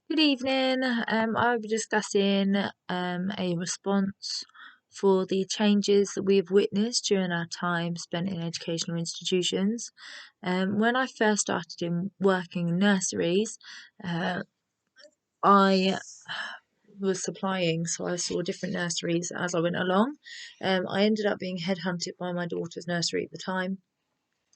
Good evening. I'll be discussing a response for the changes that we've witnessed during our time spent in educational institutions. When I first started in working in nurseries, uh, I was supplying, so I saw different nurseries as I went along. I ended up being headhunted by my daughter's nursery at the time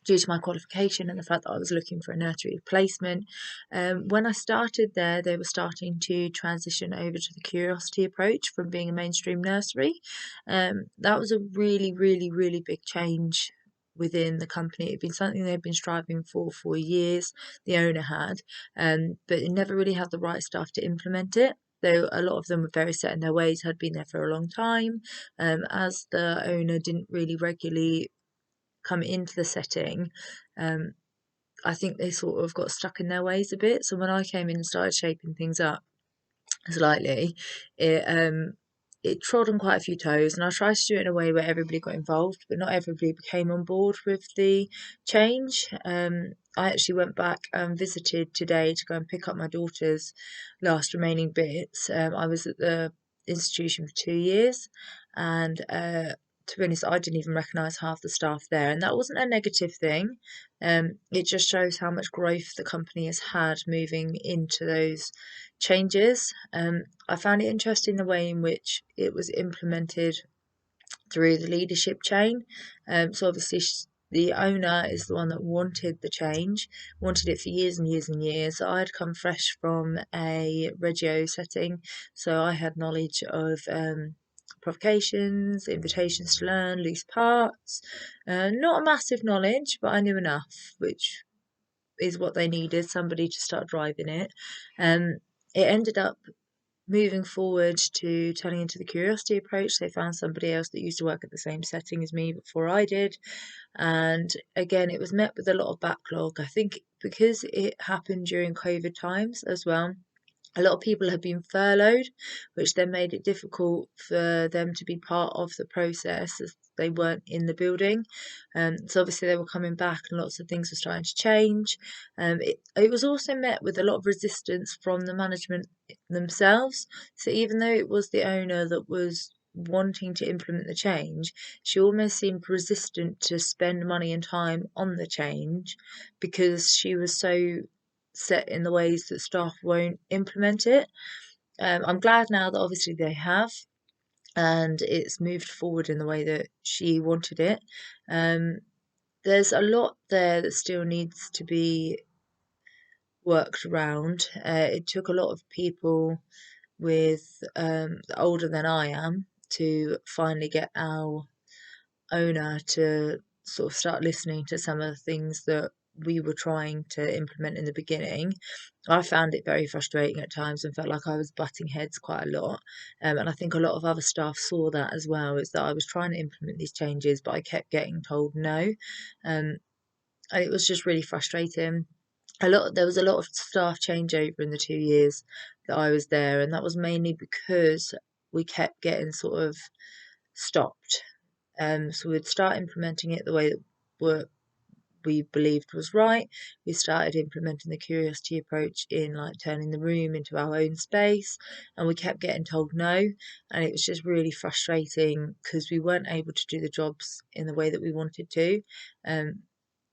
due to my qualification and the fact that I was looking for a nursery placement. When I started there, they were starting to transition over to the curiosity approach from being a mainstream nursery. That was a really, really, really big change within the company. It'd been something they'd been striving for years, the owner had, but it never really had the right staff to implement it. Though a lot of them were very set in their ways, had been there for a long time, as the owner didn't really regularly come into the setting, um, I think they sort of got stuck in their ways a bit. So when I came in and started shaping things up slightly, it trod on quite a few toes, and I tried to do it in a way where everybody got involved, but not everybody came on board with the change. I actually went back and visited today to go and pick up my daughter's last remaining bits. I was at the institution for 2 years, and to be honest, I didn't even recognise half the staff there, and that wasn't a negative thing. It just shows how much growth the company has had moving into those changes. I found it interesting the way in which it was implemented through the leadership chain. So obviously the owner is the one that wanted the change, wanted it for years and years and years. I had come fresh from a Reggio setting, so I had knowledge of provocations, invitations to learn, loose parts. Not a massive knowledge, but I knew enough, which is what they needed, somebody to start driving it. It ended up moving forward to turning into the curiosity approach. They found somebody else that used to work at the same setting as me before I did. And again, it was met with a lot of backlog. I think because it happened during COVID times as well, a lot of people had been furloughed, which then made it difficult for them to be part of the process as they weren't in the building. So obviously they were coming back and lots of things were starting to change. It was also met with a lot of resistance from the management themselves. So even though it was the owner that was wanting to implement the change, she almost seemed resistant to spend money and time on the change because she was so set in the ways that staff won't implement it. I'm glad now that obviously they have, and it's moved forward in the way that she wanted it. Um, there's a lot there that still needs to be worked around. It took a lot of people with older than I am to finally get our owner to sort of start listening to some of the things that we were trying to implement in the beginning. I found it very frustrating at times and felt like I was butting heads quite a lot. And I think a lot of other staff saw that as well, is that I was trying to implement these changes, but I kept getting told no. Um, and it was just really frustrating. There was a lot of staff changeover in the 2 years that I was there, and that was mainly because we kept getting sort of stopped. So we'd start implementing it the way that we believed was right. We started implementing the curiosity approach in like turning the room into our own space, and we kept getting told no. And it was just really frustrating because we weren't able to do the jobs in the way that we wanted to. Um,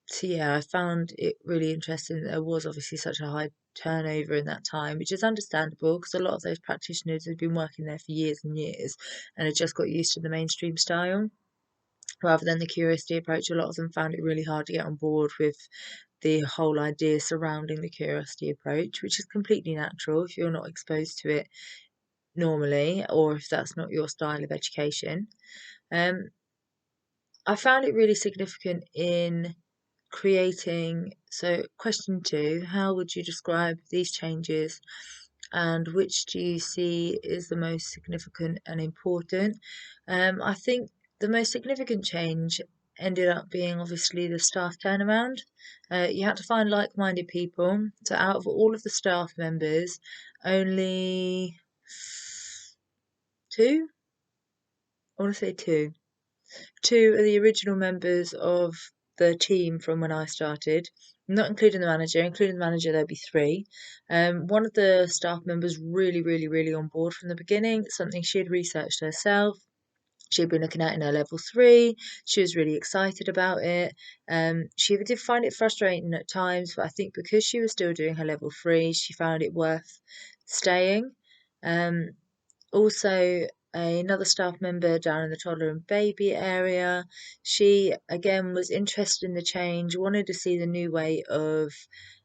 so yeah, I found it really interesting that there was obviously such a high turnover in that time, which is understandable because a lot of those practitioners had been working there for years and years and had just got used to the mainstream style rather than the curiosity approach. A lot of them found it really hard to get on board with the whole idea surrounding the curiosity approach, which is completely natural if you're not exposed to it normally or if that's not your style of education. Um, I found it really significant in creating. So, question two, how would you describe these changes and which do you see is the most significant and important? I think the most significant change ended up being obviously the staff turnaround. You had to find like minded people. So, out of all of the staff members, only two, I want to say two are the original members of the team from when I started. not including the manager. Including the manager, there'll be three. One of the staff members really on board from the beginning. Something she had researched herself. She'd been looking at in her level three. She was really excited about it. She did find it frustrating at times, but I think because she was still doing her level three, she found it worth staying. Um, Also, another staff member down in the toddler and baby area, she again was interested in the change, wanted to see the new way of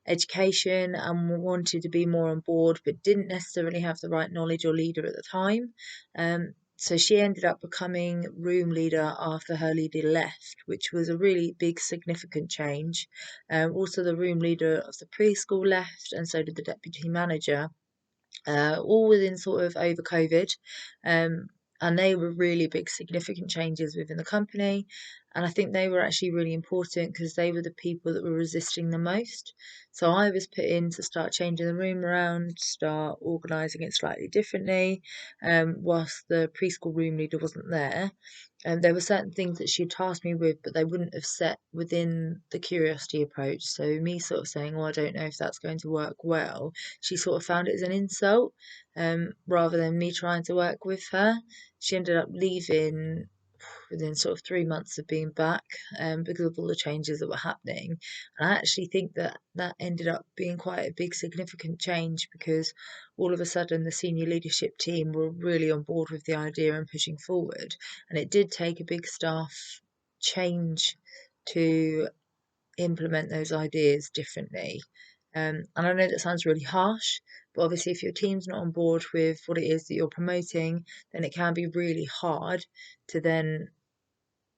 education and wanted to be more on board, but didn't necessarily have the right knowledge or leader at the time. So she ended up becoming room leader after her leader left, which was a really big, significant change. Also, the room leader of the preschool left, and so did the deputy manager, all within sort of over COVID. And they were really big, significant changes within the company. And I think they were actually really important because they were the people that were resisting the most. So I was put in to start changing the room around, start organising it slightly differently, whilst the preschool room leader wasn't there. And there were certain things that she tasked me with, but they wouldn't have set within the curiosity approach. So me sort of saying, "Oh, I don't know if that's going to work well," she sort of found it as an insult, rather than me trying to work with her. She ended up leaving within sort of 3 months of being back, because of all the changes that were happening. And I actually think that that ended up being quite a big, significant change because all of a sudden the senior leadership team were really on board with the idea and pushing forward. And it did take a big staff change to implement those ideas differently. And I know that sounds really harsh, but obviously, if your team's not on board with what it is that you're promoting, then it can be really hard to then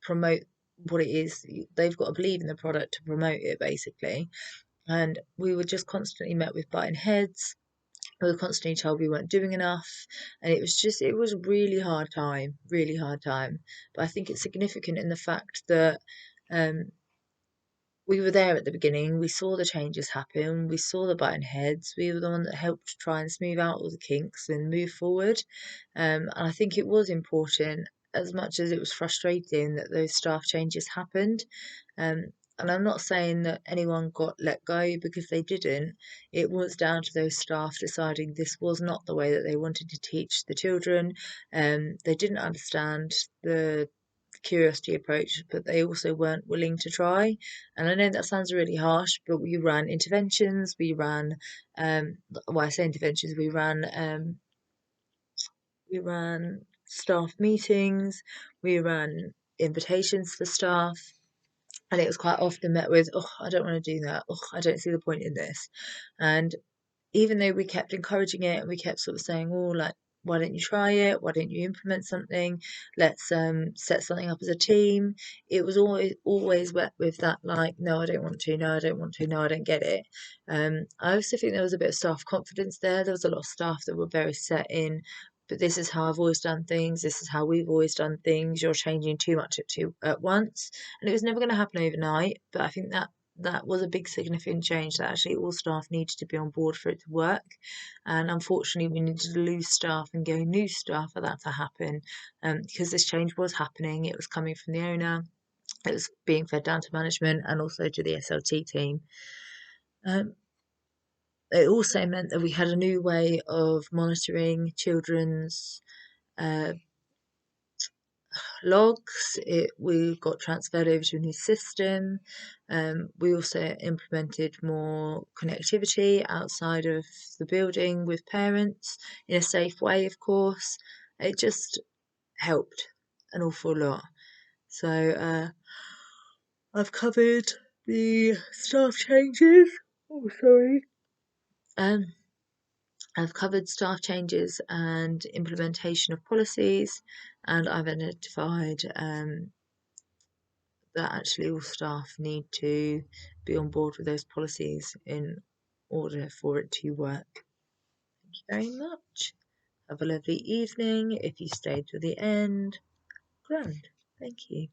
promote what it is. They've got to believe in the product to promote it, basically. And we were just constantly met with butting heads. We were constantly told we weren't doing enough, and it was a really hard time. But I think it's significant in the fact that um, we were there at the beginning. We saw the changes happen. We saw the button heads. We were the one that helped try and smooth out all the kinks and move forward. And I think it was important, as much as it was frustrating, that those staff changes happened. Um, and I'm not saying that anyone got let go because they didn't. It was down to those staff deciding this was not the way that they wanted to teach the children. They didn't understand the curiosity approach, but they also weren't willing to try. And I know that sounds really harsh, but we ran interventions, well, I say interventions, we ran staff meetings, we ran invitations for staff, and it was quite often met with, "Oh, I don't want to do that. Oh, I don't see the point in this." And even though we kept encouraging it and we kept sort of saying, "Oh, like, why don't you try it? Why don't you implement something? Let's set something up as a team." It was always met with that, like, "No, I don't want to. No, I don't want to. No, I don't get it." I also think there was a bit of staff confidence there. There was a lot of staff that were very set in, "But this is how I've always done things. This is how we've always done things. You're changing too much at once," and it was never going to happen overnight. But I think that was a big significant change, that actually all staff needed to be on board for it to work. And unfortunately, we needed to lose staff and gain new staff for that to happen, because this change was happening. It was coming from the owner, it was being fed down to management and also to the SLT team. Um, it also meant that we had a new way of monitoring children's uh, logs. We got transferred over to a new system. We also implemented more connectivity outside of the building with parents in a safe way, of course. It just helped an awful lot. So I've covered the staff changes. Oh, sorry. Um, I've covered staff changes and implementation of policies, and I've identified that actually all staff need to be on board with those policies in order for it to work. Thank you very much. Have a lovely evening. If you stayed to the end, grand. Thank you.